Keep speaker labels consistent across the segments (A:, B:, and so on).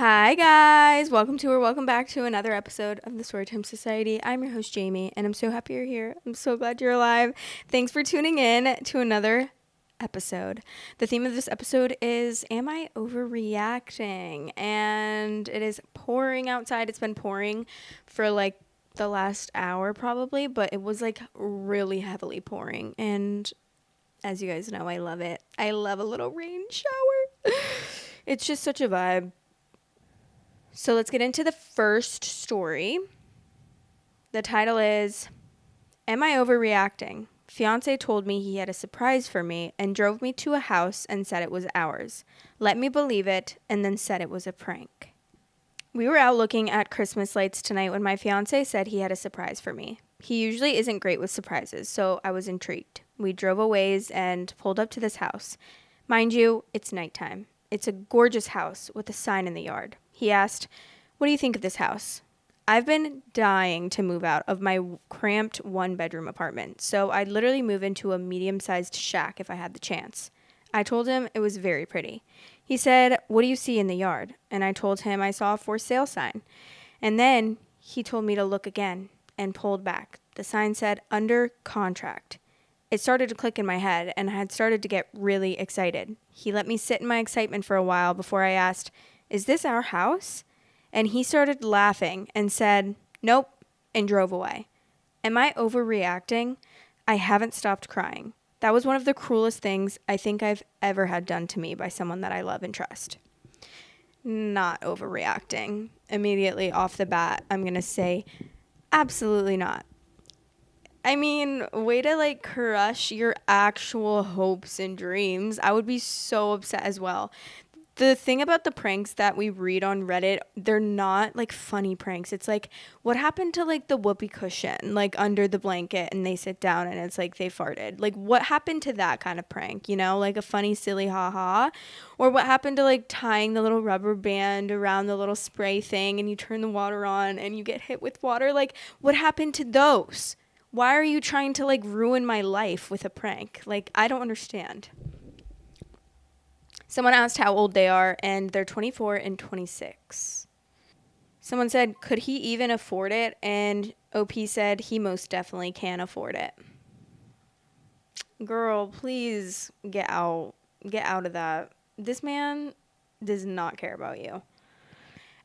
A: Hi guys, welcome back to another episode of the Storytime Society. I'm your host Jamie, and I'm so happy you're here. I'm so glad you're alive. Thanks for tuning in to another episode. The theme of this episode is Am I Overreacting? And it is pouring outside. It's been pouring for like the last hour probably, but it was like really heavily pouring. And as you guys know, I love it. I love a little rain shower. It's just such a vibe. So let's get into the first story. The title is Am I Overreacting? Fiancé told me he had a surprise for me and drove me to a house and said it was ours. Let me believe it and then said it was a prank. We were out looking at Christmas lights tonight when my fiancé said he had a surprise for me. He usually isn't great with surprises, so I was intrigued. We drove a ways and pulled up to this house. Mind you, it's nighttime. It's a gorgeous house with a sign in the yard. He asked, "What do you think of this house?" I've been dying to move out of my cramped one-bedroom apartment, so I'd literally move into a medium-sized shack if I had the chance. I told him it was very pretty. He said, "What do you see in the yard?" And I told him I saw a for sale sign. And then he told me to look again and pulled back. The sign said, "Under contract." It started to click in my head, and I had started to get really excited. He let me sit in my excitement for a while before I asked, "Is this our house?" And he started laughing and said, "Nope," and drove away. Am I overreacting? I haven't stopped crying. That was one of the cruelest things I think I've ever had done to me by someone that I love and trust. Not overreacting. Immediately off the bat, I'm going to say, absolutely not. I mean, way to like crush your actual hopes and dreams. I would be so upset as well. The thing about the pranks that we read on Reddit, they're not like funny pranks. It's like, what happened to like the whoopee cushion, like under the blanket and they sit down and it's like they farted? Like, what happened to that kind of prank, like a funny, silly haha? Or what happened to like tying the little rubber band around the little spray thing and you turn the water on and you get hit with water? Like, what happened to those? Why are you trying to like ruin my life with a prank? Like, I don't understand. Someone asked how old they are, and they're 24 and 26. Someone said, could he even afford it? And OP said he most definitely can afford it. Girl, please get out. Get out of that. This man does not care about you.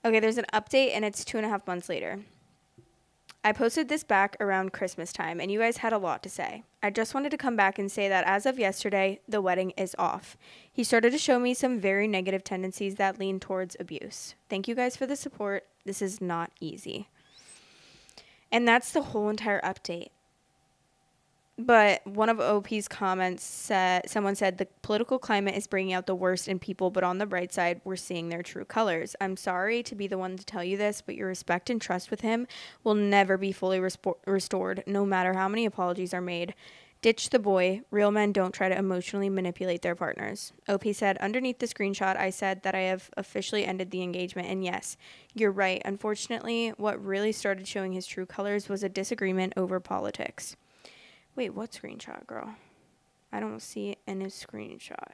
A: Okay, there's an update, and it's 2.5 months later. I posted this back around Christmas time, and you guys had a lot to say. I just wanted to come back and say that as of yesterday, the wedding is off. He started to show me some very negative tendencies that lean towards abuse. Thank you guys for the support. This is not easy. And that's the whole entire update. But one of OP's comments said, someone said, the political climate is bringing out the worst in people, but on the bright side, we're seeing their true colors. I'm sorry to be the one to tell you this, but your respect and trust with him will never be fully restored, no matter how many apologies are made. Ditch the boy. Real men don't try to emotionally manipulate their partners. OP said, underneath the screenshot, I said that I have officially ended the engagement. And yes, you're right. Unfortunately, what really started showing his true colors was a disagreement over politics. Wait, what screenshot, girl? I don't see it in his screenshot.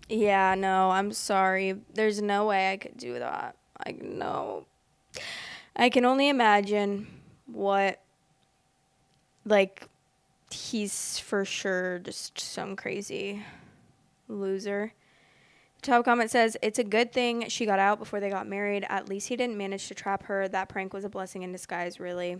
A: Yeah, no, I'm sorry. There's no way I could do that. No. I can only imagine what, like, he's for sure just some crazy loser. The top comment says, it's a good thing she got out before they got married. At least he didn't manage to trap her. That prank was a blessing in disguise, really.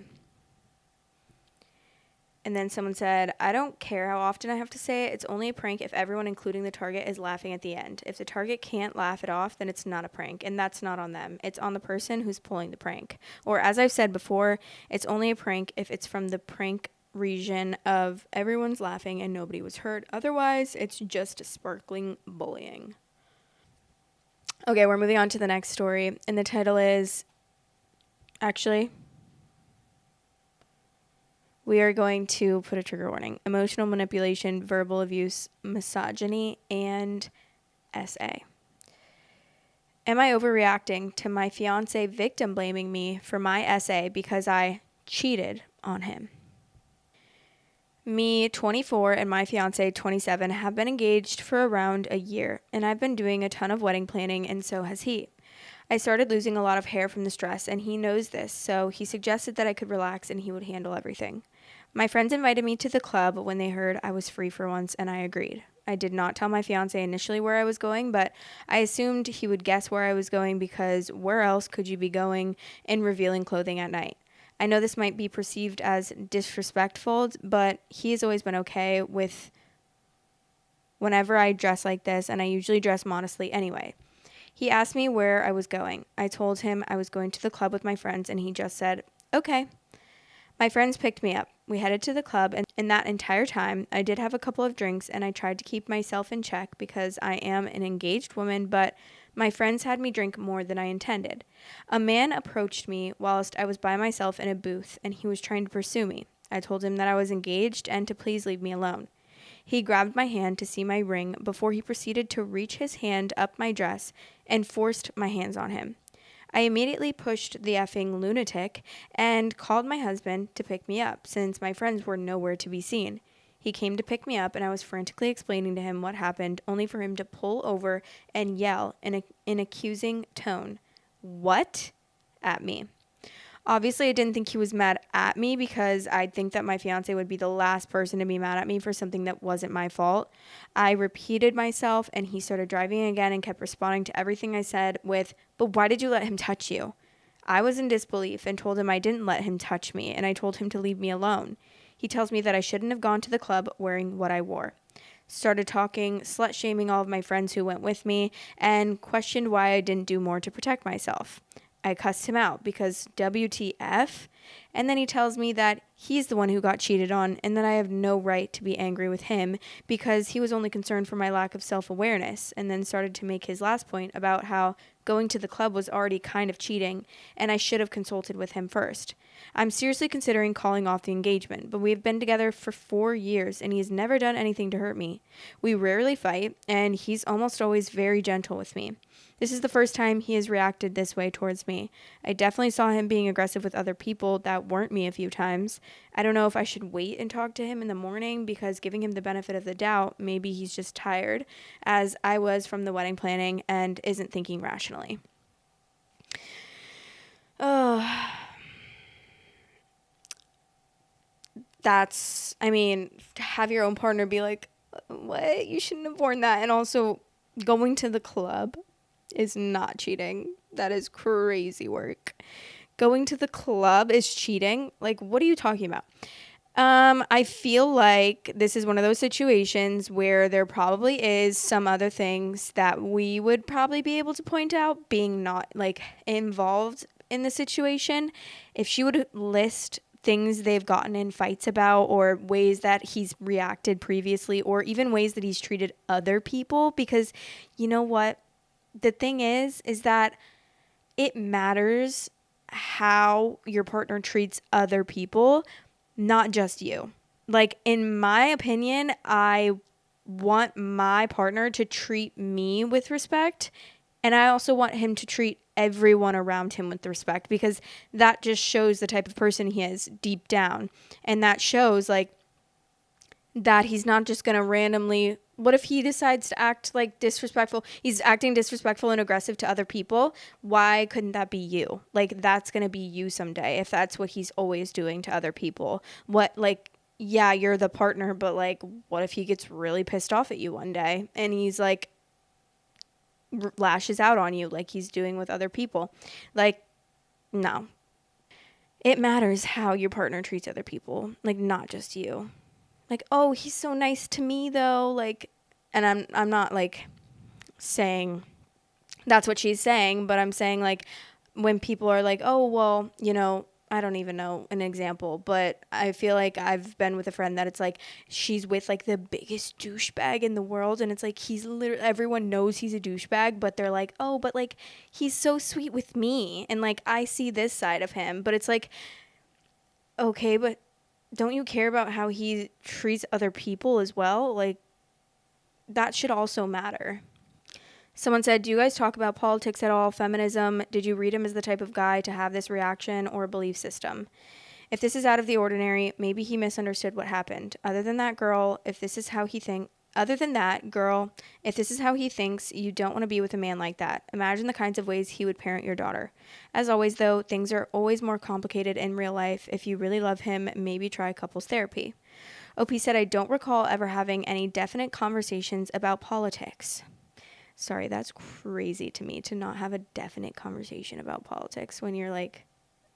A: And then someone said, I don't care how often I have to say it. It's only a prank if everyone, including the target, is laughing at the end. If the target can't laugh it off, then it's not a prank. And that's not on them. It's on the person who's pulling the prank. Or as I've said before, it's only a prank if it's from the prank region of everyone's laughing and nobody was hurt. Otherwise, it's just sparkling bullying. Okay, we're moving on to the next story. And the title is, actually, we are going to put a trigger warning: emotional manipulation, verbal abuse, misogyny, and SA. Am I overreacting to my fiancé victim blaming me for my SA because I cheated on him? Me, 24, and my fiance, 27, have been engaged for around a year, and I've been doing a ton of wedding planning, and so has he. I started losing a lot of hair from the stress, and he knows this, so he suggested that I could relax and he would handle everything. My friends invited me to the club when they heard I was free for once, and I agreed. I did not tell my fiance initially where I was going, but I assumed he would guess where I was going because where else could you be going in revealing clothing at night? I know this might be perceived as disrespectful, but he has always been okay with whenever I dress like this, and I usually dress modestly anyway. He asked me where I was going. I told him I was going to the club with my friends, and he just said, okay. My friends picked me up. We headed to the club, and in that entire time, I did have a couple of drinks, and I tried to keep myself in check because I am an engaged woman, but my friends had me drink more than I intended. A man approached me whilst I was by myself in a booth, and he was trying to pursue me. I told him that I was engaged and to please leave me alone. He grabbed my hand to see my ring before he proceeded to reach his hand up my dress and forced my hands on him. I immediately pushed the effing lunatic and called my husband to pick me up since my friends were nowhere to be seen. He came to pick me up and I was frantically explaining to him what happened only for him to pull over and yell in an accusing tone, "What?" at me. Obviously, I didn't think he was mad at me because I'd think that my fiance would be the last person to be mad at me for something that wasn't my fault. I repeated myself and he started driving again and kept responding to everything I said with, "But why did you let him touch you?" I was in disbelief and told him I didn't let him touch me, and I told him to leave me alone. He tells me that I shouldn't have gone to the club wearing what I wore. Started talking, slut shaming all of my friends who went with me, and questioned why I didn't do more to protect myself. I cussed him out because WTF? And then he tells me that he's the one who got cheated on and that I have no right to be angry with him because he was only concerned for my lack of self-awareness, and then started to make his last point about how going to the club was already kind of cheating and I should have consulted with him first. I'm seriously considering calling off the engagement, but we have been together for 4 years and he has never done anything to hurt me. We rarely fight and he's almost always very gentle with me. This is the first time he has reacted this way towards me. I definitely saw him being aggressive with other people that weren't me a few times. I don't know if I should wait and talk to him in the morning because giving him the benefit of the doubt, maybe he's just tired, as I was from the wedding planning and isn't thinking rationally. To have your own partner be like, what? You shouldn't have worn that. And also, going to the club is not cheating. That is crazy work. Going to the club is cheating? Like, what are you talking about? I feel like this is one of those situations where there probably is some other things that we would probably be able to point out being not like involved in the situation. If she would list things they've gotten in fights about, or ways that he's reacted previously, or even ways that he's treated other people, because you know what? The thing is that it matters how your partner treats other people, not just you. Like, in my opinion, I want my partner to treat me with respect, and I also want him to treat everyone around him with respect, because that just shows the type of person he is deep down. And that shows, like, that he's not just going to randomly, what if he decides to act like disrespectful? He's acting disrespectful and aggressive to other people. Why couldn't that be you? Like, that's going to be you someday if that's what he's always doing to other people. Yeah, you're the partner, but like, what if he gets really pissed off at you one day and he's like, lashes out on you like he's doing with other people? Like, no. It matters how your partner treats other people, like, not just you. Like, oh, he's so nice to me though, like, and I'm not like saying that's what she's saying, but I'm saying, like, when people are like, oh, well, I don't even know an example, but I feel like I've been with a friend that it's like she's with like the biggest douchebag in the world, and it's like he's literally, everyone knows he's a douchebag, but they're like, oh, but like he's so sweet with me, and like I see this side of him, but it's like, okay, but don't you care about how he treats other people as well? Like, that should also matter. Someone said, do you guys talk about politics at all? Feminism? Did you read him as the type of guy to have this reaction or belief system? If this is out of the ordinary, maybe he misunderstood what happened. Other than that, girl, if this is how he thinks, you don't want to be with a man like that. Imagine the kinds of ways he would parent your daughter. As always, though, things are always more complicated in real life. If you really love him, maybe try couples therapy. OP said, I don't recall ever having any definite conversations about politics. Sorry, that's crazy to me to not have a definite conversation about politics when you're like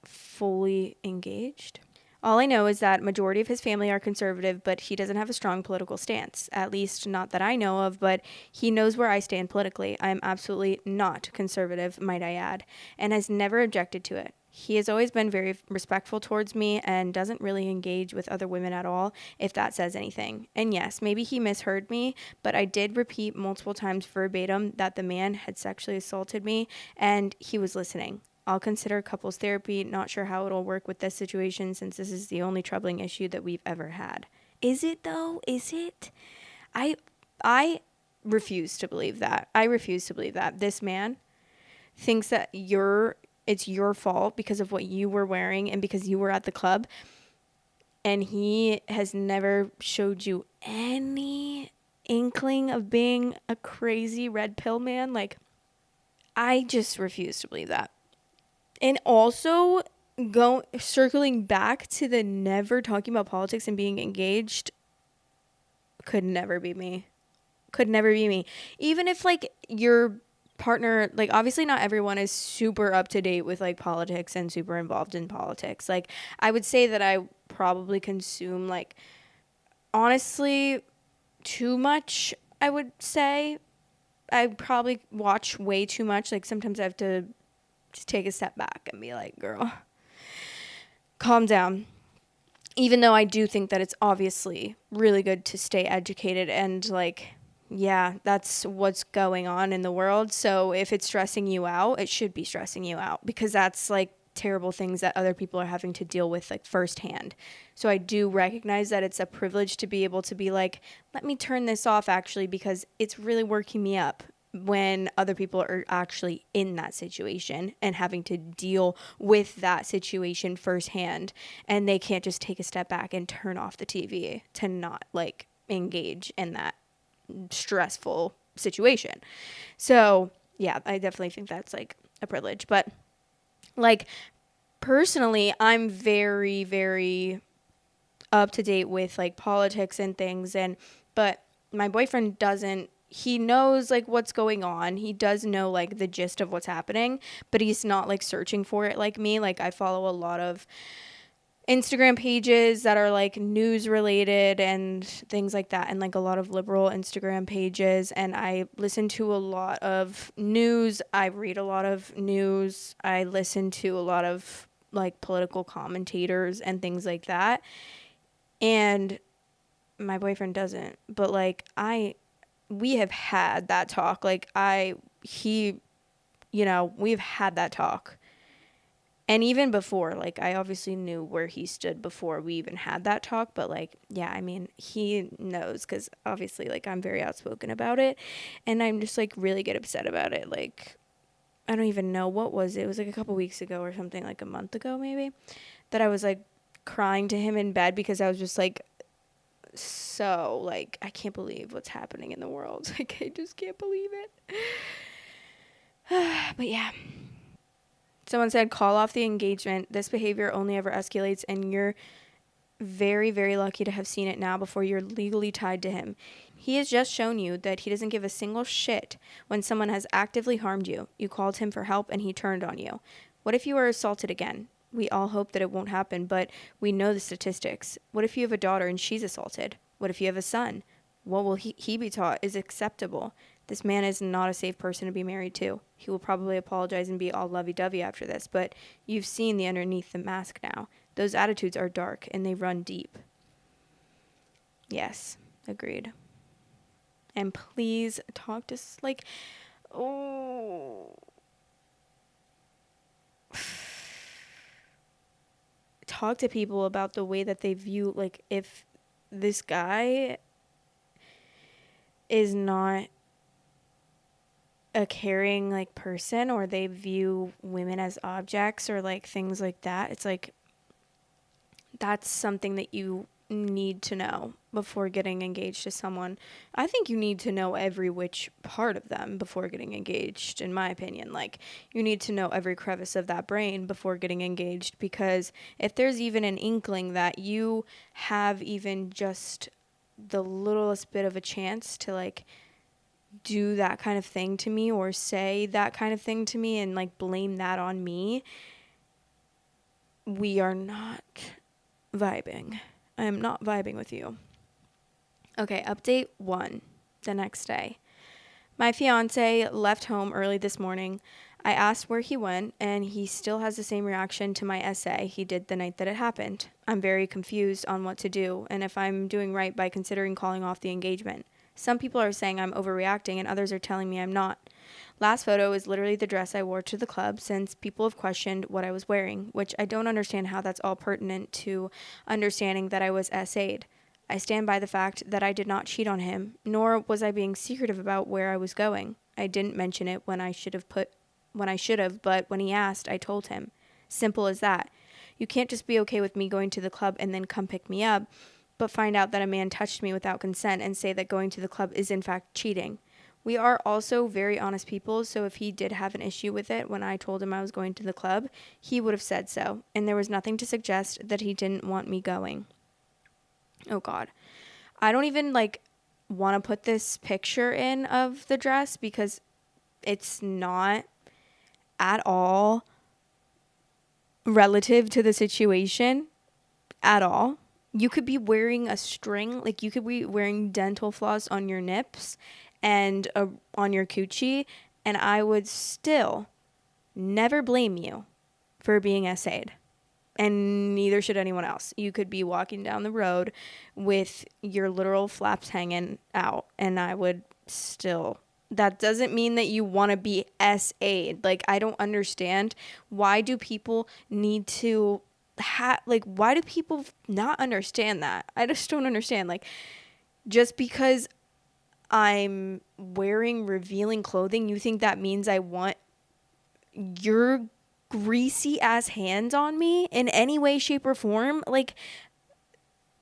A: fully engaged. All I know is that majority of his family are conservative, but he doesn't have a strong political stance. At least not that I know of, but he knows where I stand politically. I am absolutely not conservative, might I add, and has never objected to it. He has always been very respectful towards me and doesn't really engage with other women at all, if that says anything. And yes, maybe he misheard me, but I did repeat multiple times verbatim that the man had sexually assaulted me and he was listening. I'll consider couples therapy. Not sure how it'll work with this situation since this is the only troubling issue that we've ever had. Is it though? Is it? I refuse to believe that. I refuse to believe that. This man thinks that it's your fault because of what you were wearing and because you were at the club, and he has never showed you any inkling of being a crazy red pill man. Like, I just refuse to believe that. And also, circling back to the never talking about politics and being engaged, could never be me. Could never be me. Even if like your partner, like obviously not everyone is super up to date with like politics and super involved in politics. Like I would say that I probably consume like honestly too much, I would say. I probably watch way too much. Like sometimes I have to just take a step back and be like, girl, calm down. Even though I do think that it's obviously really good to stay educated and like, yeah, that's what's going on in the world. So if it's stressing you out, it should be stressing you out because that's like terrible things that other people are having to deal with like firsthand. So I do recognize that it's a privilege to be able to be like, let me turn this off actually because it's really working me up, when other people are actually in that situation and having to deal with that situation firsthand, and they can't just take a step back and turn off the TV to not like engage in that stressful situation. So yeah, I definitely think that's like a privilege. But like personally, I'm very, very up to date with like politics and things, but my boyfriend doesn't. He knows like what's going on. He does know like the gist of what's happening, but he's not like searching for it like me. Like I follow a lot of Instagram pages that are like news related and things like that, and like a lot of liberal Instagram pages, and I listen to a lot of news. I read a lot of news. I listen to a lot of like political commentators and things like that. And my boyfriend doesn't, but like we have had that talk. Like we've had that talk. And even before, like I obviously knew where he stood before we even had that talk, but like, yeah, I mean, he knows because obviously like I'm very outspoken about it, and I'm just like really get upset about it. Like, I don't even know what was it. It was like a couple weeks ago or something, like a month ago maybe, that I was like crying to him in bed because I was just like, so like I can't believe what's happening in the world. Like I just can't believe it. But yeah, someone said call off the engagement. This behavior only ever escalates, and you're very, very lucky to have seen it now before you're legally tied to him. He has just shown you that he doesn't give a single shit when someone has actively harmed you. You called him for help and he turned on you. What if you are assaulted again? We all hope that it won't happen, but we know the statistics. What if you have a daughter and she's assaulted? What if you have a son? What will he be taught is acceptable? This man is not a safe person to be married to. He will probably apologize and be all lovey-dovey after this, but you've seen the underneath the mask now. Those attitudes are dark and they run deep. Yes, agreed. And please talk to talk to people about the way that they view, like, if this guy is not a caring like person, or they view women as objects or like things like that. It's like, that's something that you need to know before getting engaged to someone. I think you need to know every which part of them before getting engaged, in my opinion. Like, you need to know every crevice of that brain before getting engaged, because if there's even an inkling that you have even just the littlest bit of a chance to, like, do that kind of thing to me or say that kind of thing to me and, like, blame that on me, we are not vibing. I am not vibing with you. Okay, update 1, the next day. My fiancé left home early this morning. I asked where he went, and he still has the same reaction to my essay he did the night that it happened. I'm very confused on what to do, and if I'm doing right by considering calling off the engagement. Some people are saying I'm overreacting, and others are telling me I'm not. Last photo is literally the dress I wore to the club, since people have questioned what I was wearing, which I don't understand how that's all pertinent to understanding that I was SA'd. I stand by the fact that I did not cheat on him, nor was I being secretive about where I was going. I didn't mention it when I should have, but when he asked, I told him. Simple as that. You can't just be okay with me going to the club and then come pick me up, but find out that a man touched me without consent and say that going to the club is in fact cheating. We are also very honest people, so if he did have an issue with it when I told him I was going to the club, he would have said so, and there was nothing to suggest that he didn't want me going. Oh God. I don't even want to put this picture in of the dress because it's not at all relative to the situation at all. You could be wearing a string, you could be wearing dental floss on your nips and on your coochie, and I would still never blame you for being SA'd. And neither should anyone else. You could be walking down the road with your literal flaps hanging out, and I would still. That doesn't mean that you want to be SA'd. I don't understand. Why do people need to why do people not understand that? I just don't understand. Just because I'm wearing revealing clothing, you think that means I want your greasy ass hands on me in any way, shape, or form?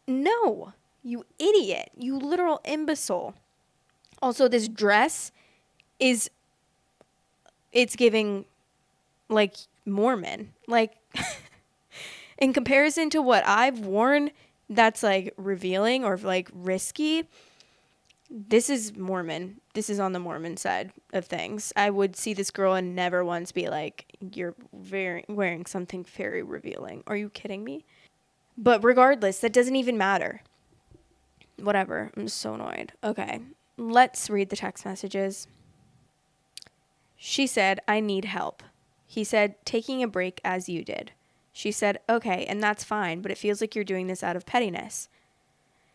A: No, you idiot, you literal imbecile. Also, this dress it's giving Mormon. In comparison to what I've worn that's revealing or risky, this is Mormon. This is on the Mormon side of things. I would see this girl and never once be like, you're wearing something very revealing. Are you kidding me? But regardless, that doesn't even matter. Whatever. I'm so annoyed. Okay. Let's read the text messages. She said, I need help. He said, taking a break as you did. She said, okay, and that's fine, but it feels like you're doing this out of pettiness.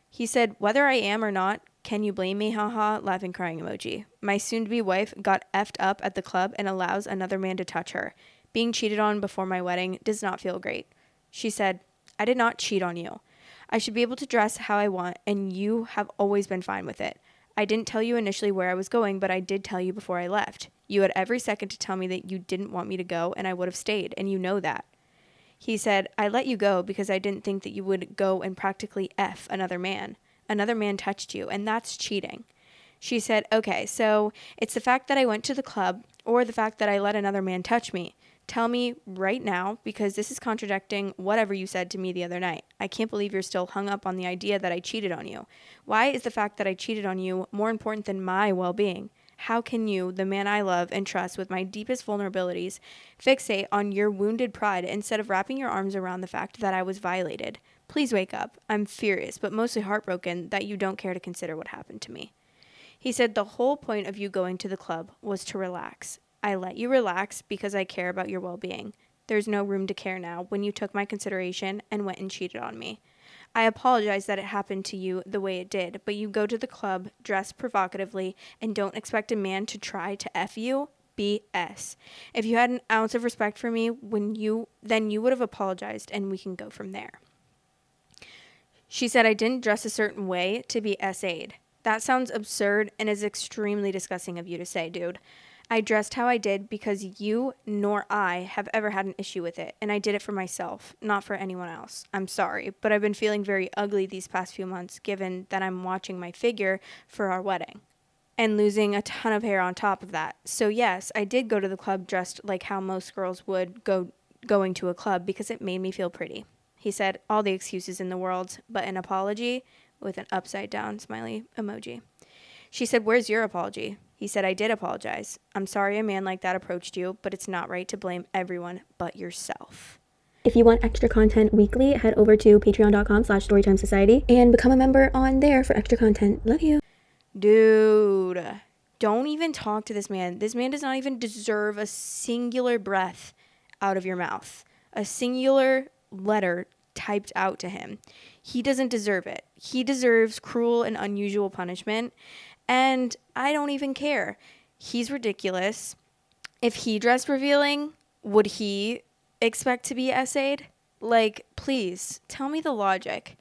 A: He said, whether I am or not, can you blame me? Haha, laughing crying emoji. My soon-to-be wife got effed up at the club and allows another man to touch her. Being cheated on before my wedding does not feel great. She said, I did not cheat on you. I should be able to dress how I want, and you have always been fine with it. I didn't tell you initially where I was going, but I did tell you before I left. You had every second to tell me that you didn't want me to go, and I would have stayed, and you know that. He said, I let you go because I didn't think that you would go and practically F another man. Another man touched you, and that's cheating. She said, okay, so it's the fact that I went to the club or the fact that I let another man touch me. Tell me right now, because this is contradicting whatever you said to me the other night. I can't believe you're still hung up on the idea that I cheated on you. Why is the fact that I cheated on you more important than my well-being? How can you, the man I love and trust with my deepest vulnerabilities, fixate on your wounded pride instead of wrapping your arms around the fact that I was violated? Please wake up. I'm furious, but mostly heartbroken that you don't care to consider what happened to me. He said the whole point of you going to the club was to relax. I let you relax because I care about your well-being. There's no room to care now when you took my consideration and went and cheated on me. I apologize that it happened to you the way it did, but you go to the club, dress provocatively, and don't expect a man to try to F you? BS. If you had an ounce of respect for me then you would have apologized, and we can go from there. She said I didn't dress a certain way to be SA'd. That sounds absurd and is extremely disgusting of you to say, dude. I dressed how I did because you nor I have ever had an issue with it, and I did it for myself, not for anyone else. I'm sorry, but I've been feeling very ugly these past few months given that I'm watching my figure for our wedding and losing a ton of hair on top of that. So yes, I did go to the club dressed like how most girls would going to a club because it made me feel pretty. He said all the excuses in the world, but an apology with an upside down smiley emoji. She said, "Where's your apology?" He said, "I did apologize. I'm sorry a man like that approached you, but it's not right to blame everyone but yourself."
B: If you want extra content weekly, head over to patreon.com/storytimesociety and become a member on there for extra content. Love you.
A: Dude, don't even talk to this man. This man does not even deserve a singular breath out of your mouth. A singular letter typed out to him. He doesn't deserve it. He deserves cruel and unusual punishment. And I don't even care. He's ridiculous. If he dressed revealing, would he expect to be essayed? Like, please, tell me the logic.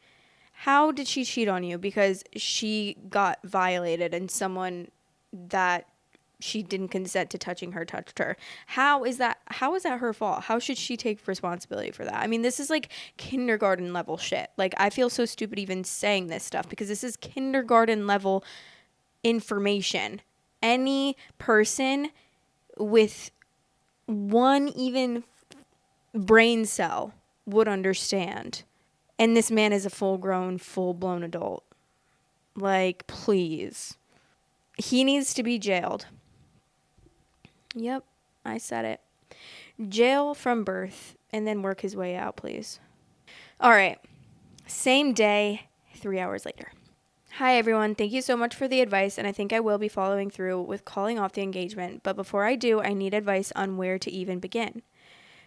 A: How did she cheat on you? Because she got violated and someone that she didn't consent to touching her touched her. How is that her fault? How should she take responsibility for that? I mean, this is like kindergarten level shit. Like, I feel so stupid even saying this stuff because this is kindergarten level information. Any person with one even brain cell would understand. And this man is a full-grown, full-blown adult. Like, please. He needs to be jailed. Yep, I said it. Jail from birth and then work his way out, please. All right. Same day, 3 hours later. Hi, everyone. Thank you so much for the advice, and I think I will be following through with calling off the engagement. But before I do, I need advice on where to even begin.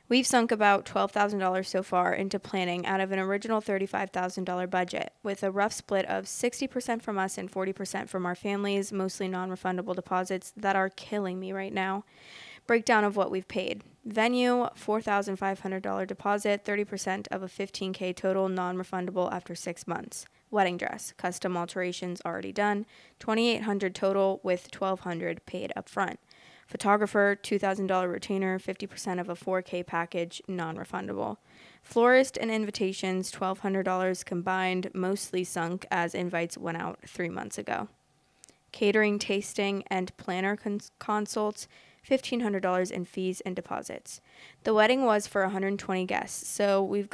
A: We've sunk about $12,000 so far into planning out of an original $35,000 budget, with a rough split of 60% from us and 40% from our families, mostly non-refundable deposits that are killing me right now. Breakdown of what we've paid. Venue, $4,500 deposit, 30% of a $15K total, non-refundable after 6 months. Wedding dress, custom alterations already done, $2,800 total with $1,200 paid up front. Photographer, $2,000 retainer, 50% of a 4K package, non-refundable. Florist and invitations, $1,200 combined, mostly sunk as invites went out 3 months ago. Catering, tasting, and planner consults, $1,500 in fees and deposits. The wedding was for 120 guests, so we've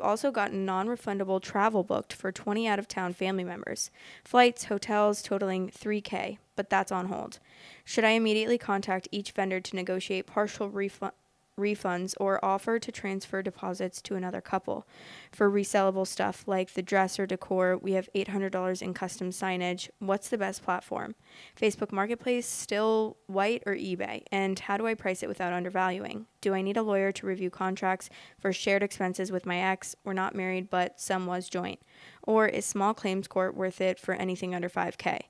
A: also gotten non-refundable travel booked for 20 out-of-town family members. Flights, hotels totaling $3K, but that's on hold. Should I immediately contact each vendor to negotiate partial refunds or offer to transfer deposits to another couple? For resellable stuff like the dress or decor, we have $800 in custom signage. What's the best platform? Facebook Marketplace, still white, or eBay? And how do I price it without undervaluing? Do I need a lawyer to review contracts for shared expenses with my ex? We're not married, but some was joint. Or is small claims court worth it for anything under 5K?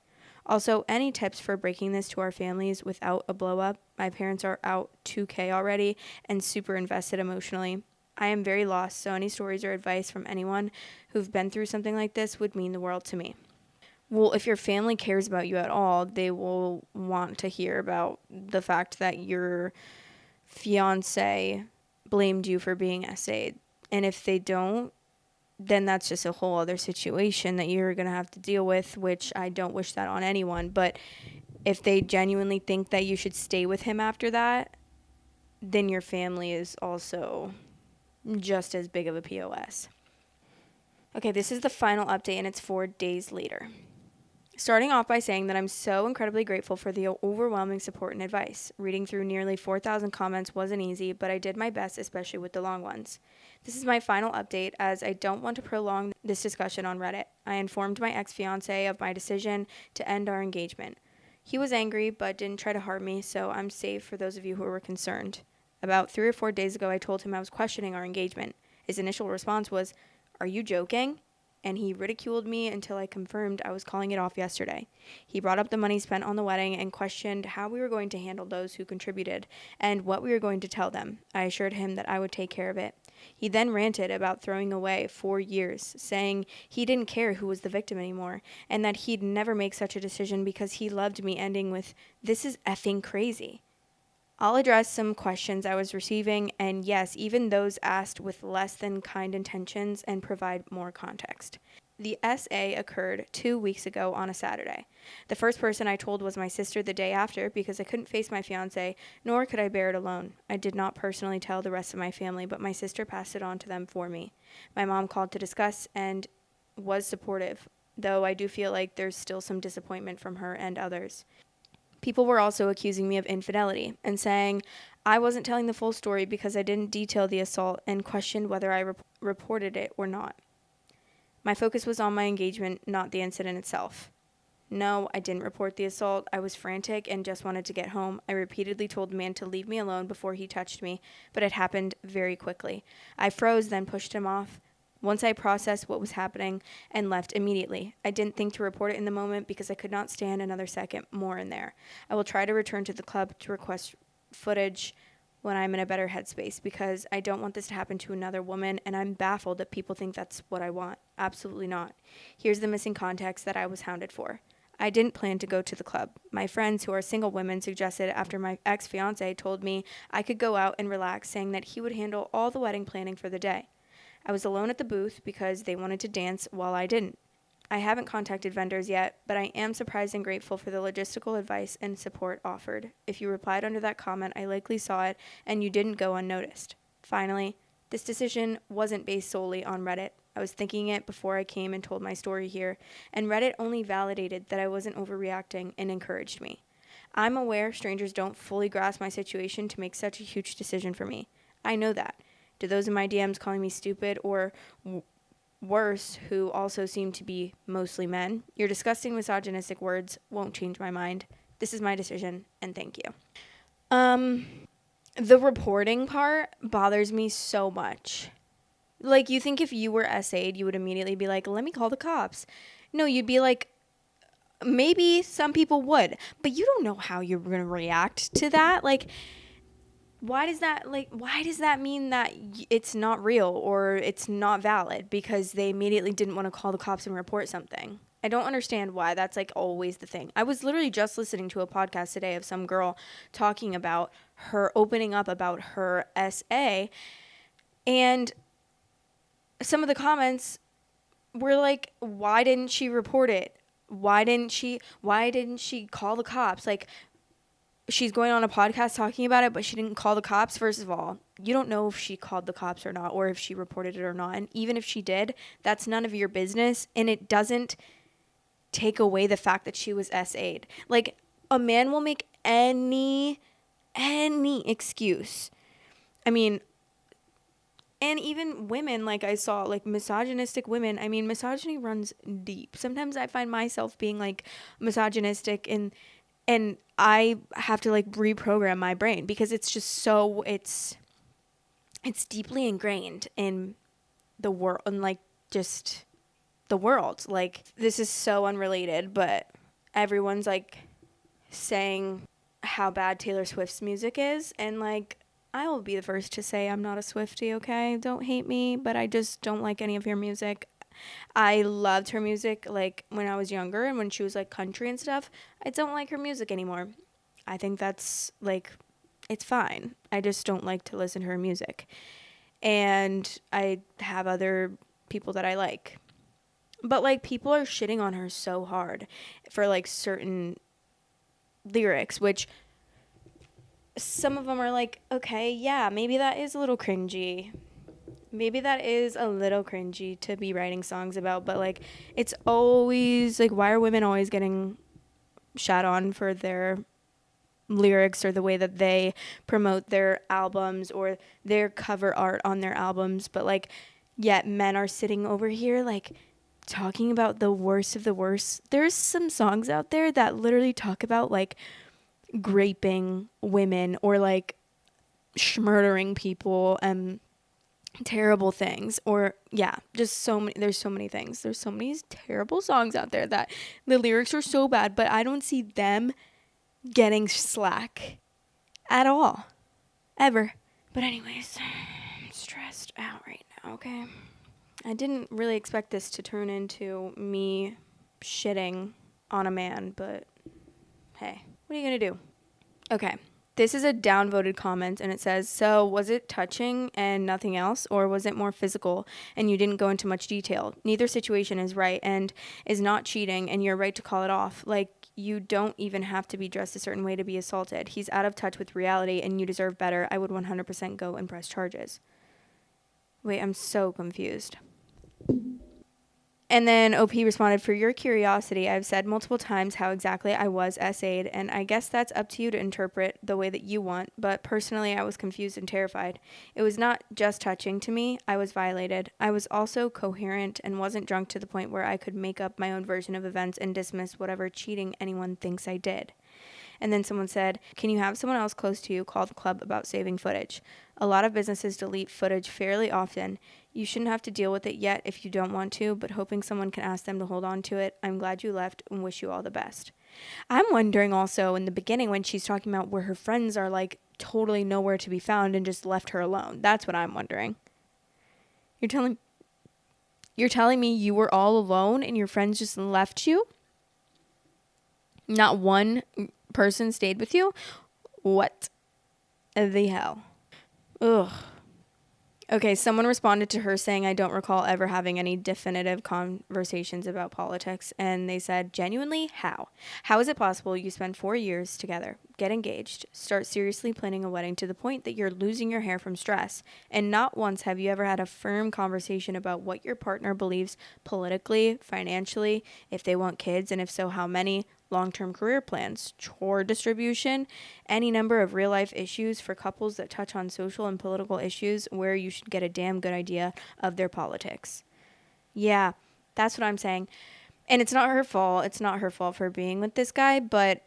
A: Also, any tips for breaking this to our families without a blow up? My parents are out 2K already and super invested emotionally. I am very lost, so any stories or advice from anyone who've been through something like this would mean the world to me. Well, if your family cares about you at all, they will want to hear about the fact that your fiancé blamed you for being essayed. And if they don't, then that's just a whole other situation that you're going to have to deal with, which I don't wish that on anyone. But if they genuinely think that you should stay with him after that, then your family is also just as big of a POS. Okay, this is the final update, and it's 4 days later. Starting off by saying that I'm so incredibly grateful for the overwhelming support and advice. Reading through nearly 4,000 comments wasn't easy, but I did my best, especially with the long ones. This is my final update, as I don't want to prolong this discussion on Reddit. I informed my ex-fiancé of my decision to end our engagement. He was angry, but didn't try to harm me, so I'm safe for those of you who were concerned. About 3 or 4 days ago, I told him I was questioning our engagement. His initial response was, "Are you joking?" And he ridiculed me until I confirmed I was calling it off yesterday. He brought up the money spent on the wedding and questioned how we were going to handle those who contributed and what we were going to tell them. I assured him that I would take care of it. He then ranted about throwing away 4 years, saying he didn't care who was the victim anymore, and that he'd never make such a decision because he loved me, ending with, "This is effing crazy." I'll address some questions I was receiving, and yes, even those asked with less than kind intentions, and provide more context. The SA occurred 2 weeks ago on a Saturday. The first person I told was my sister the day after because I couldn't face my fiancé, nor could I bear it alone. I did not personally tell the rest of my family, but my sister passed it on to them for me. My mom called to discuss and was supportive, though I do feel like there's still some disappointment from her and others. People were also accusing me of infidelity and saying I wasn't telling the full story because I didn't detail the assault, and questioned whether I reported it or not. My focus was on my engagement, not the incident itself. No, I didn't report the assault. I was frantic and just wanted to get home. I repeatedly told the man to leave me alone before he touched me, but it happened very quickly. I froze, then pushed him off. Once I processed what was happening and left immediately. I didn't think to report it in the moment because I could not stand another second more in there. I will try to return to the club to request footage when I'm in a better headspace because I don't want this to happen to another woman, and I'm baffled that people think that's what I want. Absolutely not. Here's the missing context that I was hounded for. I didn't plan to go to the club. My friends who are single women suggested after my ex-fiancé told me I could go out and relax, saying that he would handle all the wedding planning for the day. I was alone at the booth because they wanted to dance while I didn't. I haven't contacted vendors yet, but I am surprised and grateful for the logistical advice and support offered. If you replied under that comment, I likely saw it and you didn't go unnoticed. Finally, this decision wasn't based solely on Reddit. I was thinking it before I came and told my story here, and Reddit only validated that I wasn't overreacting and encouraged me. I'm aware strangers don't fully grasp my situation to make such a huge decision for me. I know that. Do those in my DMs calling me stupid or worse, who also seem to be mostly men? Your disgusting misogynistic words won't change my mind. This is my decision, and thank you. The reporting part bothers me so much. Like, you think if you were SA'd, you would immediately be like, let me call the cops. No, you'd be like, maybe some people would, but you don't know how you're going to react to that. Like, why does that mean that it's not real or it's not valid because they immediately didn't want to call the cops and report something? I don't understand why that's like always the thing. I was literally just listening to a podcast today of some girl talking about her opening up about her SA, and some of the comments were like, why didn't she report it? Why didn't she call the cops? Like, she's going on a podcast talking about it, but she didn't call the cops. First of all, you don't know if she called the cops or not, or if she reported it or not. And even if she did, that's none of your business. And it doesn't take away the fact that she was SA'd. Like, a man will make any excuse. I mean, and even women, like I saw, like misogynistic women. I mean, misogyny runs deep. Sometimes I find myself being like misogynistic, and I have to like reprogram my brain because it's just so, it's deeply ingrained in the world, and like just the world. Like, this is so unrelated, but everyone's like saying how bad Taylor Swift's music is, and like, I will be the first to say I'm not a Swiftie, okay? Don't hate me, but I just don't like any of her music. I loved her music like when I was younger and when she was like country and stuff. I don't like her music anymore. I think that's like, it's fine. I just don't like to listen to her music. And I have other people that I like. But like, people are shitting on her so hard for like certain lyrics, which some of them are like, okay, yeah, maybe that is a little cringy. Maybe that is a little cringy to be writing songs about, but like, it's always like, why are women always getting shat on for their lyrics or the way that they promote their albums or their cover art on their albums? But like, yet men are sitting over here like talking about the worst of the worst. There's some songs out there that literally talk about like raping women or like murdering people and terrible things, or yeah, just so many. There's so many things. There's so many terrible songs out there that the lyrics are so bad, but I don't see them getting slack at all, ever. But anyways, I'm just stressed out right now, okay? I didn't really expect this to turn into me shitting on a man, but hey, what are you gonna do? Okay, this is a downvoted comment, and it says, so was it touching and nothing else, or was it more physical and you didn't go into much detail? Neither situation is right and is not cheating, and you're right to call it off. Like, you don't even have to be dressed a certain way to be assaulted. He's out of touch with reality, and you deserve better. I would 100% go and press charges. Wait, I'm so confused. And then OP responded, for your curiosity, I've said multiple times how exactly I was SA'd, and I guess that's up to you to interpret the way that you want, but personally I was confused and terrified. It was not just touching to me, I was violated. I was also coherent and wasn't drunk to the point where I could make up my own version of events and dismiss whatever cheating anyone thinks I did. And then someone said, can you have someone else close to you call the club about saving footage? A lot of businesses delete footage fairly often. You shouldn't have to deal with it yet if you don't want to, but hoping someone can ask them to hold on to it. I'm glad you left and wish you all the best. I'm wondering also in the beginning when she's talking about where her friends are like totally nowhere to be found and just left her alone. That's what I'm wondering. You're telling me you were all alone and your friends just left you? Not one person stayed with you? What the hell? Ugh. Okay, someone responded to her saying, I don't recall ever having any definitive conversations about politics. And they said, genuinely, how? How is it possible you spend 4 years together, get engaged, start seriously planning a wedding to the point that you're losing your hair from stress, and not once have you ever had a firm conversation about what your partner believes politically, financially, if they want kids, and if so, how many, long-term career plans, chore distribution, any number of real-life issues for couples that touch on social and political issues where you should get a damn good idea of their politics. Yeah, that's what I'm saying. And it's not her fault. It's not her fault for being with this guy, but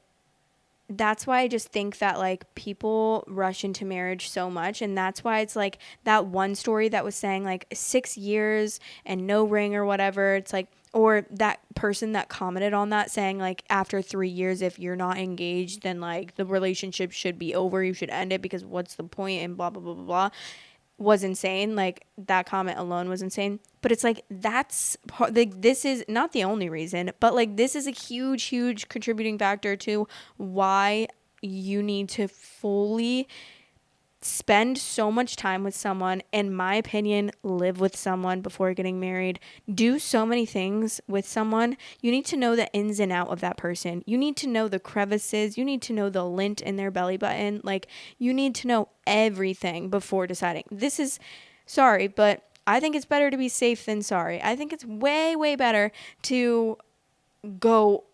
A: that's why I just think that like people rush into marriage so much. And that's why it's like that one story that was saying like 6 years and no ring or whatever. It's like, or that person that commented on that saying like after 3 years, if you're not engaged, then like the relationship should be over. You should end it because what's the point and blah, blah, blah, blah, blah. Was insane. Like that comment alone was insane. But it's like that's part, like this is not the only reason, but like this is a huge contributing factor to why you need to fully spend so much time with someone. In my opinion, live with someone before getting married. Do so many things with someone. You need to know the ins and out of that person. You need to know the crevices. You need to know the lint in their belly button. Like you need to know everything before deciding. This is sorry, but I think it's better to be safe than sorry. I think it's way better to go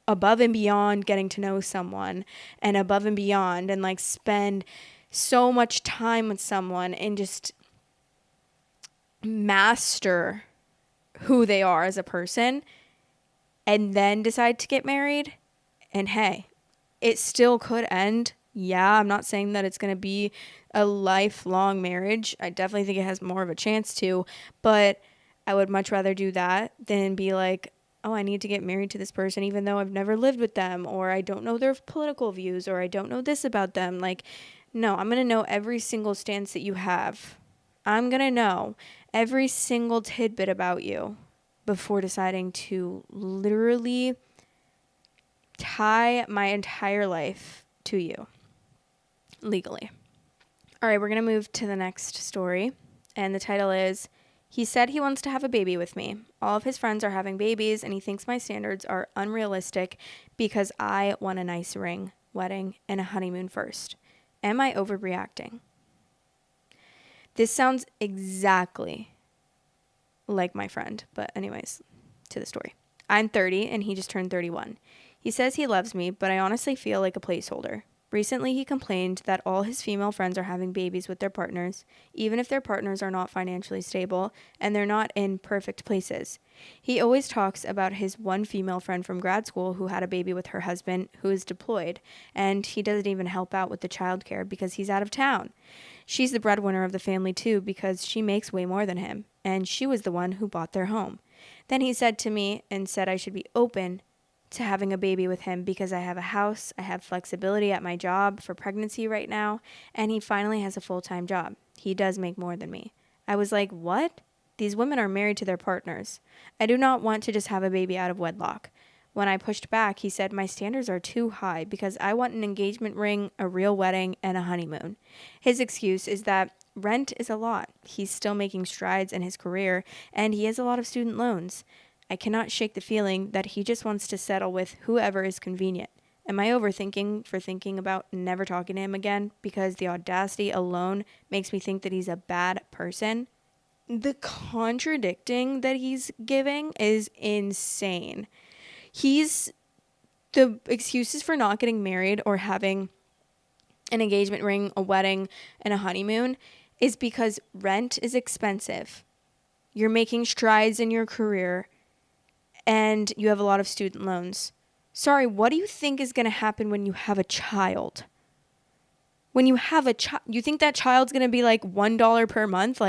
A: above and beyond getting to know someone and above and beyond and like spend so much time with someone and just master who they are as a person and then decide to get married. And hey, it still could end. Yeah, I'm not saying that it's going to be a lifelong marriage. I definitely think it has more of a chance to, but I would much rather do that than be like, oh, I need to get married to this person even though I've never lived with them, or I don't know their political views, or I don't know this about them. Like, no, I'm going to know every single stance that you have. I'm going to know every single tidbit about you before deciding to literally tie my entire life to you legally. All right, we're going to move to the next story. And the title is, he said he wants to have a baby with me. All of his friends are having babies, and he thinks my standards are unrealistic because I want a nice ring, wedding, and a honeymoon first. Am I overreacting? This sounds exactly like my friend. But anyways, to the story. I'm 30, and he just turned 31. He says he loves me, but I honestly feel like a placeholder. Recently, he complained that all his female friends are having babies with their partners, even if their partners are not financially stable and they're not in perfect places. He always talks about his one female friend from grad school who had a baby with her husband who is deployed, and he doesn't even help out with the childcare because he's out of town. She's the breadwinner of the family too because she makes way more than him, and she was the one who bought their home. Then he said to me and said I should be open to having a baby with him because I have a house, I have flexibility at my job for pregnancy right now, and he finally has a full-time job. He does make more than me. I was like, what? These women are married to their partners. I do not want to just have a baby out of wedlock. When I pushed back, he said my standards are too high because I want an engagement ring, a real wedding, and a honeymoon. His excuse is that rent is a lot. He's still making strides in his career, and he has a lot of student loans. I cannot shake the feeling that he just wants to settle with whoever is convenient. Am I overthinking for thinking about never talking to him again because the audacity alone makes me think that he's a bad person? The contradicting that he's giving is insane. The excuses for not getting married or having an engagement ring, a wedding, and a honeymoon is because rent is expensive. You're making strides in your career and you have a lot of student loans. Sorry, what do you think is going to happen when you have a child? When you have a child, you think that child's going to be like $1 per month,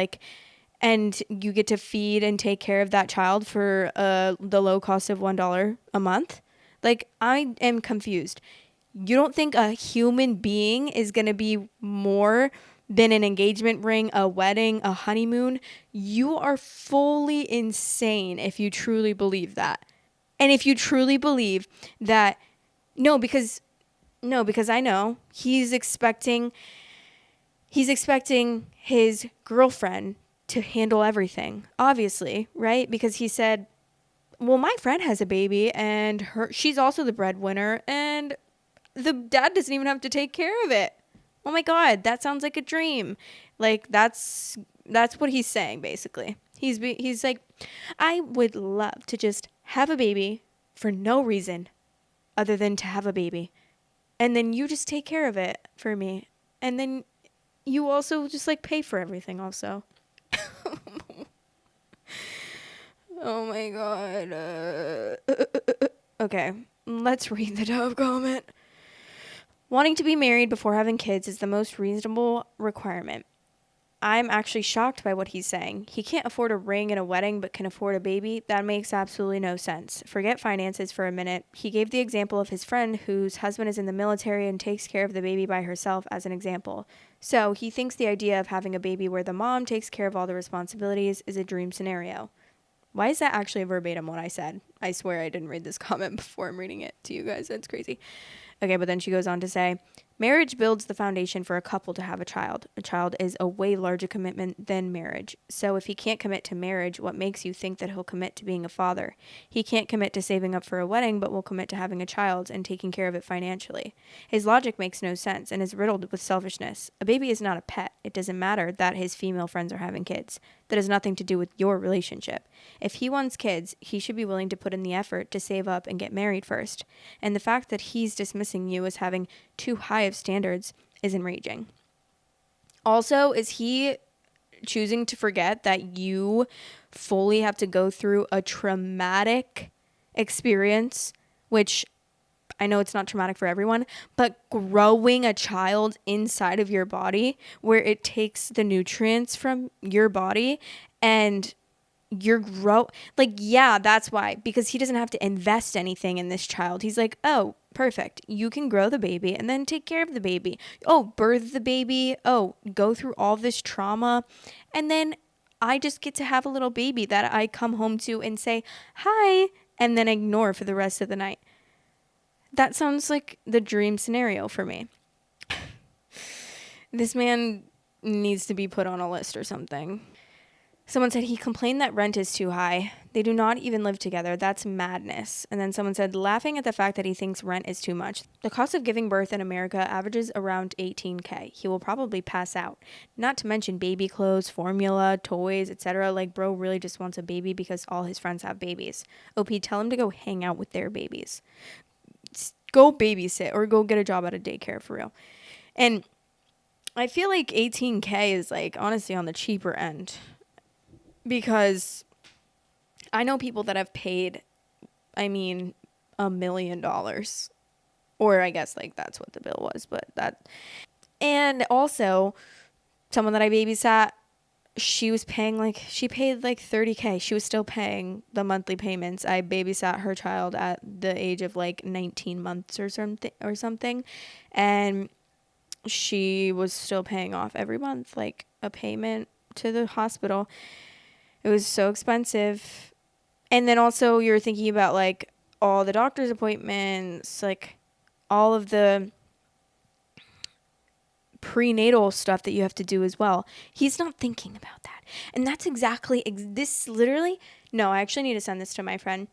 A: and you get to feed and take care of that child for the low cost of $1 a month? Like, I am confused. You don't think a human being is going to be more than an engagement ring, a wedding, a honeymoon? You are fully insane if you truly believe that. And if you truly believe that, because I know he's expecting his girlfriend to handle everything, obviously, right? Because he said, well, my friend has a baby and she's also the breadwinner and the dad doesn't even have to take care of it. Oh my God, that sounds like a dream. Like that's what he's saying basically. He's like, I would love to just have a baby for no reason other than to have a baby. And then you just take care of it for me. And then you also just like pay for everything also. Oh my God. Okay, let's read the top comment. Wanting to be married before having kids is the most reasonable requirement. I'm actually shocked by what he's saying. He can't afford a ring and a wedding but can afford a baby? That makes absolutely no sense. Forget finances for a minute. He gave the example of his friend whose husband is in the military and takes care of the baby by herself as an example. So he thinks the idea of having a baby where the mom takes care of all the responsibilities is a dream scenario. Why is that actually verbatim what I said? I swear I didn't read this comment before I'm reading it to you guys. That's crazy. Okay, but then she goes on to say, marriage builds the foundation for a couple to have a child. A child is a way larger commitment than marriage. So if he can't commit to marriage, what makes you think that he'll commit to being a father? He can't commit to saving up for a wedding, but will commit to having a child and taking care of it financially. His logic makes no sense and is riddled with selfishness. A baby is not a pet. It doesn't matter that his female friends are having kids. That has nothing to do with your relationship. If he wants kids, he should be willing to put in the effort to save up and get married first. And the fact that he's dismissing you as having too high of standards is enraging. Also, is he choosing to forget that you fully have to go through a traumatic experience, which I know it's not traumatic for everyone, but growing a child inside of your body where it takes the nutrients from your body and that's why, because he doesn't have to invest anything in this child. He's like, oh, perfect. You can grow the baby and then take care of the baby. Oh, birth the baby. Oh, go through all this trauma. And then I just get to have a little baby that I come home to and say, hi, and then ignore for the rest of the night. That sounds like the dream scenario for me. This man needs to be put on a list or something. Someone said he complained that rent is too high. They do not even live together. That's madness. And then someone said, laughing at the fact that he thinks rent is too much. The cost of giving birth in America averages around $18,000. He will probably pass out. Not to mention baby clothes, formula, toys, etc. Like, bro really just wants a baby because all his friends have babies. OP, tell him to go hang out with their babies. Go babysit or go get a job at a daycare for real. And I feel like $18,000 is like honestly on the cheaper end. Because I know people that have paid, $1 million. Or I guess like that's what the bill was. And also, someone that I babysat, she paid like $30,000. She was still paying the monthly payments. I babysat her child at the age of like 19 months or something. And she was still paying off every month, like a payment to the hospital. It was so expensive. And then also you're thinking about like all the doctor's appointments, like all of the prenatal stuff that you have to do as well. He's not thinking about that. And that's exactly this literally. No, I actually need to send this to my friend.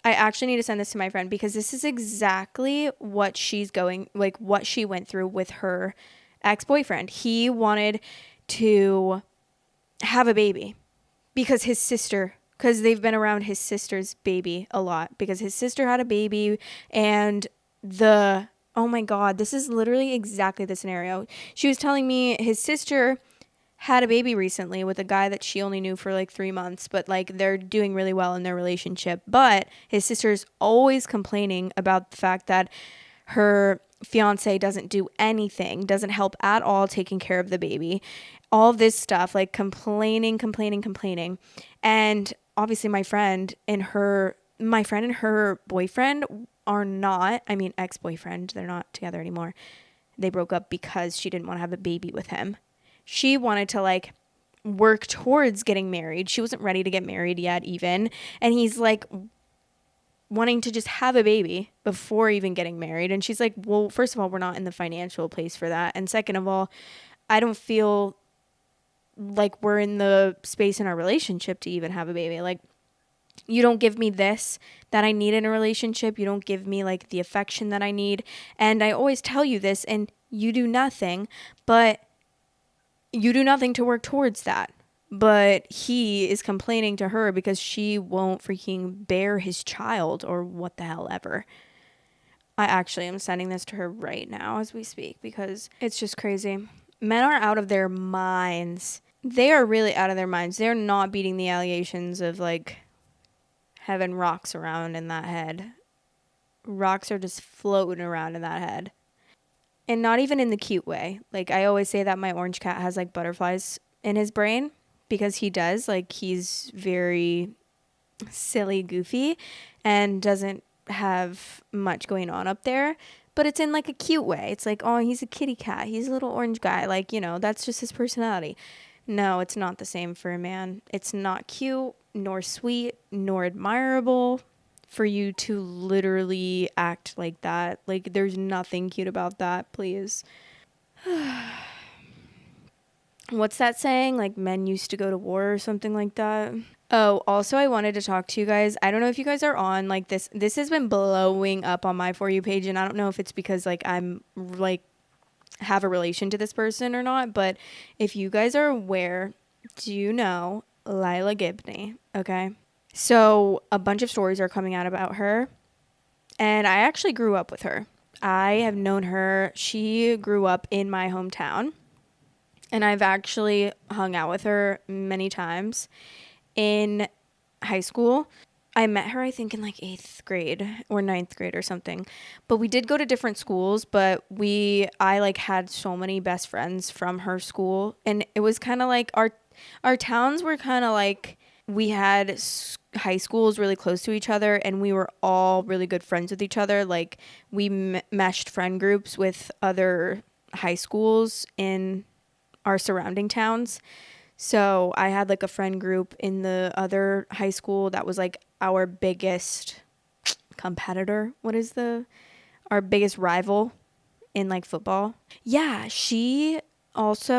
A: Because this is exactly what she's going, like what she went through with her ex-boyfriend. He wanted to have a baby because they've been around his sister's baby a lot, because his sister had a baby, and oh my God, this is literally exactly the scenario. She was telling me his sister had a baby recently with a guy that she only knew for like 3 months, but like they're doing really well in their relationship. But his sister's always complaining about the fact that her fiance doesn't do anything, doesn't help at all taking care of the baby. All of this stuff, like complaining. And obviously my friend and her boyfriend are not, I mean, ex-boyfriend, they're not together anymore. They broke up because she didn't want to have a baby with him. She wanted to like work towards getting married. She wasn't ready to get married yet even. And he's like wanting to just have a baby before even getting married. And she's like, well, first of all, we're not in the financial place for that. And second of all, I don't feel like we're in the space in our relationship to even have a baby. Like, you don't give me this that I need in a relationship. You don't give me like the affection that I need. And I always tell you this, and you do nothing, to work towards that. But he is complaining to her because she won't freaking bear his child, or what the hell ever. I actually am sending this to her right now as we speak, because it's just crazy. Men are out of their minds. They are really out of their minds. They're not beating the allegations of like having rocks around in that head. Rocks are just floating around in that head. And not even in the cute way. Like, I always say that my orange cat has like butterflies in his brain, because he does. Like, he's very silly, goofy, and doesn't have much going on up there. But it's in like a cute way. It's like, oh, he's a kitty cat. He's a little orange guy. Like, that's just his personality. No, it's not the same for a man. It's not cute, nor sweet, nor admirable for you to literally act like that. Like, there's nothing cute about that, please. What's that saying? Like, men used to go to war or something like that. Oh, also, I wanted to talk to you guys. I don't know if you guys are on like this. This has been blowing up on my For You page, and I don't know if it's because like I'm like have a relation to this person or not, but if you guys are aware, do you know Lila Gibney? Okay. So a bunch of stories are coming out about her, and I actually grew up with her. I have known her. She grew up in my hometown, and I've actually hung out with her many times in high school. I met her, I think, in like 8th grade or 9th grade or something. But we did go to different schools, but I like had so many best friends from her school. And it was kind of like our towns were kind of like, we had high schools really close to each other, and we were all really good friends with each other. Like, we meshed friend groups with other high schools in our surrounding towns. So I had like a friend group in the other high school that was like our biggest competitor. Our biggest rival in like football? Yeah, she was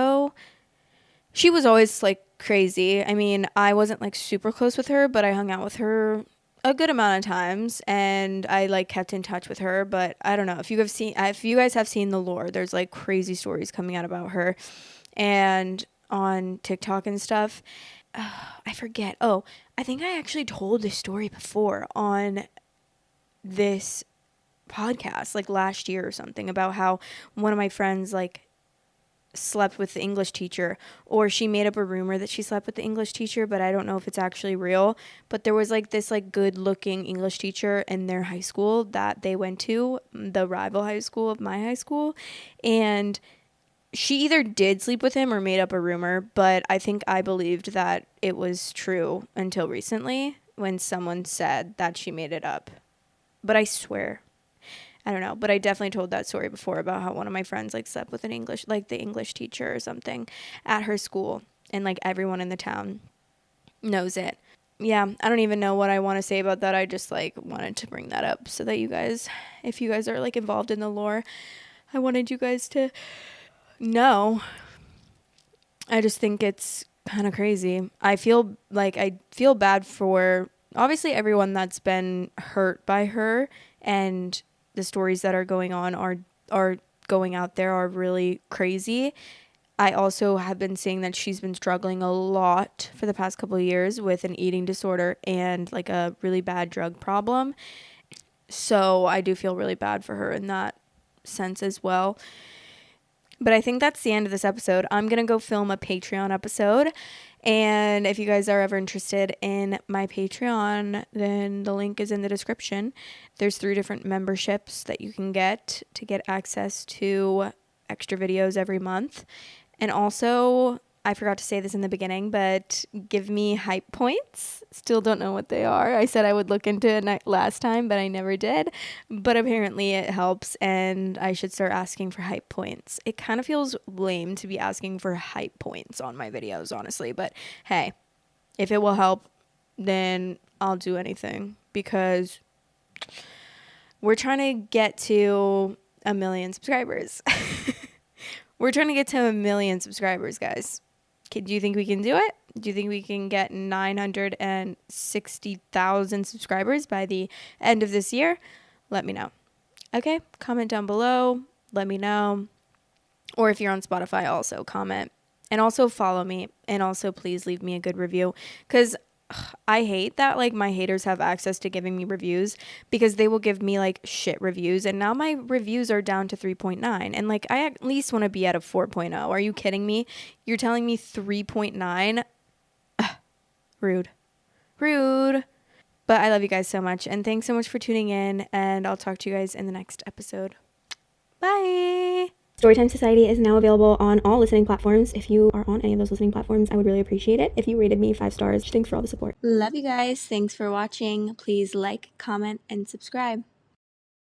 A: always like crazy. I mean, I wasn't like super close with her, but I hung out with her a good amount of times, and I like kept in touch with her. But I don't know if you guys have seen the lore, there's like crazy stories coming out about her, and on TikTok and stuff. I forget. Oh, I think I actually told this story before on this podcast, like last year or something, about how one of my friends like slept with the English teacher, or she made up a rumor that she slept with the English teacher, but I don't know if it's actually real. But there was like this like good looking English teacher in their high school that they went to, the rival high school of my high school, and she either did sleep with him or made up a rumor, but I think I believed that it was true until recently when someone said that she made it up. But I swear, I don't know, but I definitely told that story before about how one of my friends like slept with the English teacher or something at her school. and like everyone in the town knows it. Yeah, I don't even know what I want to say about that. I just like wanted to bring that up so that you guys, if you guys are like involved in the lore, I wanted you guys to know. I just think it's kind of crazy. I feel bad for obviously everyone that's been hurt by her, and the stories that are going on are going out there are really crazy. I also have been seeing that she's been struggling a lot for the past couple of years with an eating disorder and like a really bad drug problem. So I do feel really bad for her in that sense as well. But I think that's the end of this episode. I'm going to go film a Patreon episode. And if you guys are ever interested in my Patreon, then the link is in the description. There's 3 different memberships that you can get to get access to extra videos every month. And also, I forgot to say this in the beginning, but give me hype points. Still don't know what they are. I said I would look into it last time, but I never did. But apparently it helps, and I should start asking for hype points. It kind of feels lame to be asking for hype points on my videos, honestly. But hey, if it will help, then I'll do anything, because we're trying to get to 1 million subscribers. We're trying to get to 1 million subscribers, guys. Do you think we can do it? Do you think we can get 960,000 subscribers by the end of this year? Let me know. Okay, comment down below. Let me know. Or if you're on Spotify, also comment. And also follow me. And also please leave me a good review. Because I hate that like my haters have access to giving me reviews, because they will give me like shit reviews, and now my reviews are down to 3.9, and like I at least want to be at a 4.0. Are you kidding me? You're telling me 3.9? Rude. But I love you guys so much, and thanks so much for tuning in, and I'll talk to you guys in the next episode. Bye.
B: Storytime Society is now available on all listening platforms. If you are on any of those listening platforms, I would really appreciate it if you rated me 5 stars. Thanks for all the support.
A: Love you guys. Thanks for watching. Please like, comment, and subscribe.